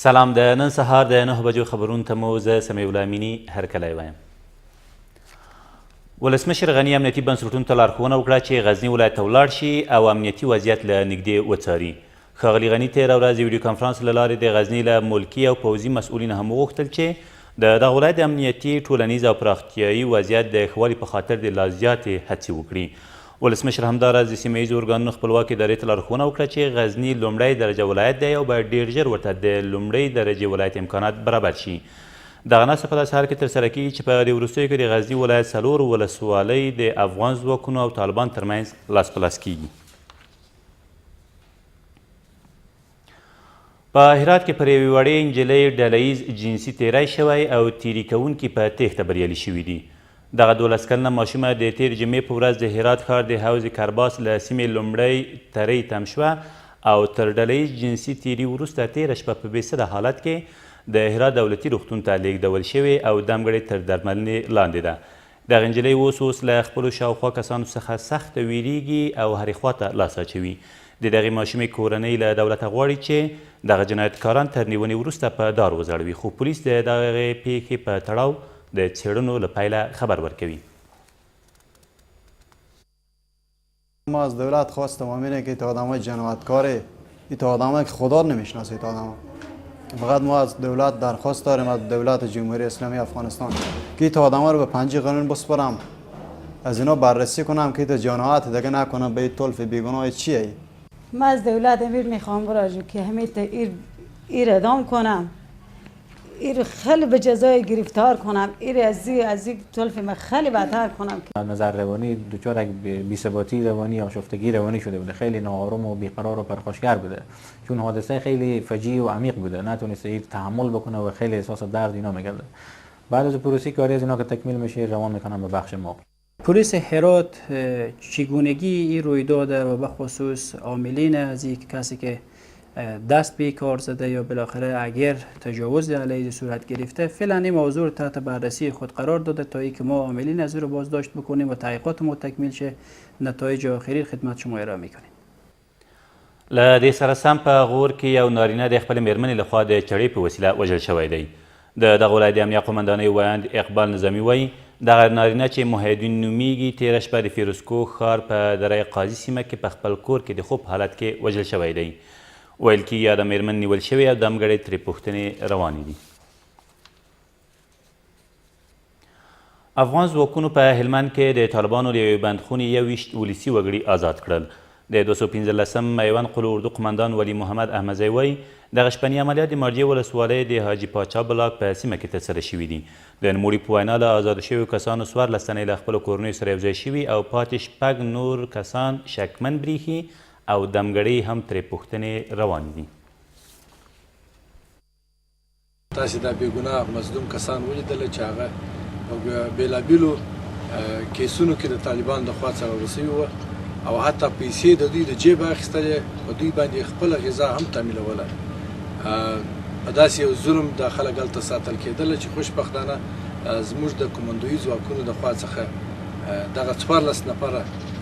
سلام، د نن سهار د 9 بجو خبرونو ته مو زه سمیع الله امیني هرکلی وایم. ولسمشر غني امنیتي بنسټونو ته لارښوونه وکړه چې غزني ولایت ته ولاړ شي او امنیتي وضعیت له نږدې وڅاري. ښاغلي غني تېره ورځ د ویډیو کنفرانس له لارې د غزني له ملکي او پوځي مسؤلینو هم وغوښتل چې د دغه ولایت د امنیتي، ټولنیز او پراختیایي وضعیت د ښه والي په خاطر د لا زیاتې هڅې وکړي. ولسمشر همداراز د سیمه ییزو ارګانونو خپلواکې ادارې ته لارښوونه وکړه چې غزني لومړی درجه ولایت دی او باید ډېر ژر ورته د لومړۍ درجې ولایت امکانات برابر شي. دغه ناسته په داسې حال کې ترسره کیږي چې په دې وروستیو کې د غزني ولایت 4 ولسوالۍ د افغان ځواکونو او طالبان ترمنځ لاس په لاس کیږي. په هرات کې پر یوې وړې نجلۍ ډله ییز جنسي تیری شوی او تیري کوونکي په تېښته بریالي شوي دي. دغه 12 کلنه ماشومه د تېرې جمعې په ورځ د هرات ښار د حوض کرباس له سیمې لومړۍ ترۍ تم شوه او تر ډله ییز جنسي تیري وروسته تېره شپه په بېسده حالت کې د هرات دولتي روغتون ته لیږدول شوې او دمګړې تر درملنې لاندې ده. دغه نجلۍ اوس له خپلو شاوخوا کسانو څخه سخته ویریږي او هرې خواته لاس اچوي. د دغې ماشومې کورنۍ له دولته غواړي چې دغه جنایتکاران تر نیونې وروسته په دار وځړوي، خو پولیس د دغې پیښې په تړاو د څېړنو له پیله خبر ورکوي. ما از دولت خواستم همینه که این آدمای جنایتکاره، این آدمایی که خدا نمیشناسه، این آدما فقط ما از دولت درخواست داریم، از دولت جمهوری اسلامی افغانستان که این آدما رو به پنجه قانون بسپارم، از اینا بررسی کنم که این جنایت دیگه نکنم. به این طلف بیگناه چیه؟ من از دولت امیر میخوام براجو که همین ایر اعدام کنم، ایر خیلی به جزای گرفتار کنم، ایر از این طلف من خیلی بدتر کنم. نظر روانی دچار بی‌ثباتی روانی یا شفتگی روانی شده بوده، خیلی ناآرام و بیقرار و پرخاشگر بوده، چون حادثه خیلی فجیع و عمیق بوده، نتونسته ایر تحمل بکنه و خیلی احساس درد اینا میکرده. بعد از پروسی کاری از اینا که تکمیل میشه روان میکنم به بخش ما. پلیس هرات چگونگی این رویداد و به خصوص عاملین از یک کسی که دست به کار زده یا بالاخره اگر تجاوز علیه صورت گرفته، فعلا این موضوع رو تحت بررسی خود قرار داده تا اینکه ما عاملین از رو بازداشت بکنیم و تحقیقات ما تکمیل شه، نتایج آخری خدمت شما ارائه میکنیم. له دې سره سم په غور کې یو نارینه د خپلې مېرمنې لخوا د چړې په وسیله وژل شوی دی. د دغه ولایت د امنیه قومندانۍ ویاند اقبال نظامي وایي دغه نارینه چې محیدین نومیږي تېره شپه د فیروزکوه ښار په دره قاضي سیمه کې په خپل کور کې د خوب حالت کې وژل شوی دی. ویل کېږي د مېرمن نیول شوې او دمګړې ترې پوښتنې روانې دي. افغان ځواکونو په هلمند کې د طالبانو د یوې بندخونې 21 ولسي وګړي آزاد کړل. د 215 میوند قلو اردو قمندان ولی محمد احمدزی وایي دغه شپني عملیات د مارجې ولسوالۍ د حاجي پاچا بلاک په سیمه کې ترسره شوي دي. د نوموړي په وینا له آزادو شویو کسانو 14 تنې له خپلو کورنیو سره یوځای شوي او پاتې 6 نور کسان شکمن بریښي او دمګړۍ هم ترې پوښتنې روانې دي. تاسې دا بېګناه مظلوم کسان ولیدله چې هغه په بېلابېلو کیسونو کې د طالبانو لخوا څارل شوي وه او حتی پیسې د دوی د جیبه اخیستلې، په دوی باندې خپله غذا هم تامینوله. په داسې یو ظلم دا خلک هلته ساتل کېدله چې خوشبختانه زموږ د کومندویي ځواکونو د خوا څخه دغه 14 نفره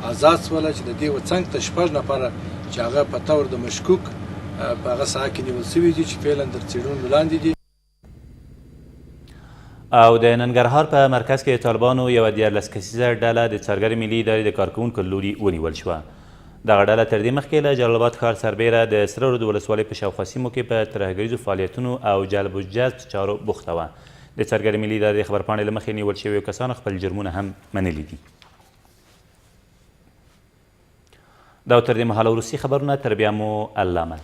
آزاد شوله چې د دې وڅنګ ته 6 نفره چې هغه په طور د مشکوک په هغه ساحه کې نیول شوي دي چې فعلا تر څېړنو لاندې دي. او د ننګرهار په مرکز کې طالبانو یوه 14 کسیزه ډله د څارګر ملي ادارې د کارکوونکو له لوري ونیول شوه. دغه ډله تر دې مخکې له جلال آباد ښار سربیره د سره رود ولسوالۍ په شاوخوا سیمو کې په ترهګریزو فعالیتونو او جلب و جذب چارو بوخته وه. د څارګر ملي ادارې د خبرپاڼې له مخې نیول شویو کسانو خپل جرمونه هم منلي دي. دا تر دې مهاله وروستي خبرونه، تر بیا مو الله مل.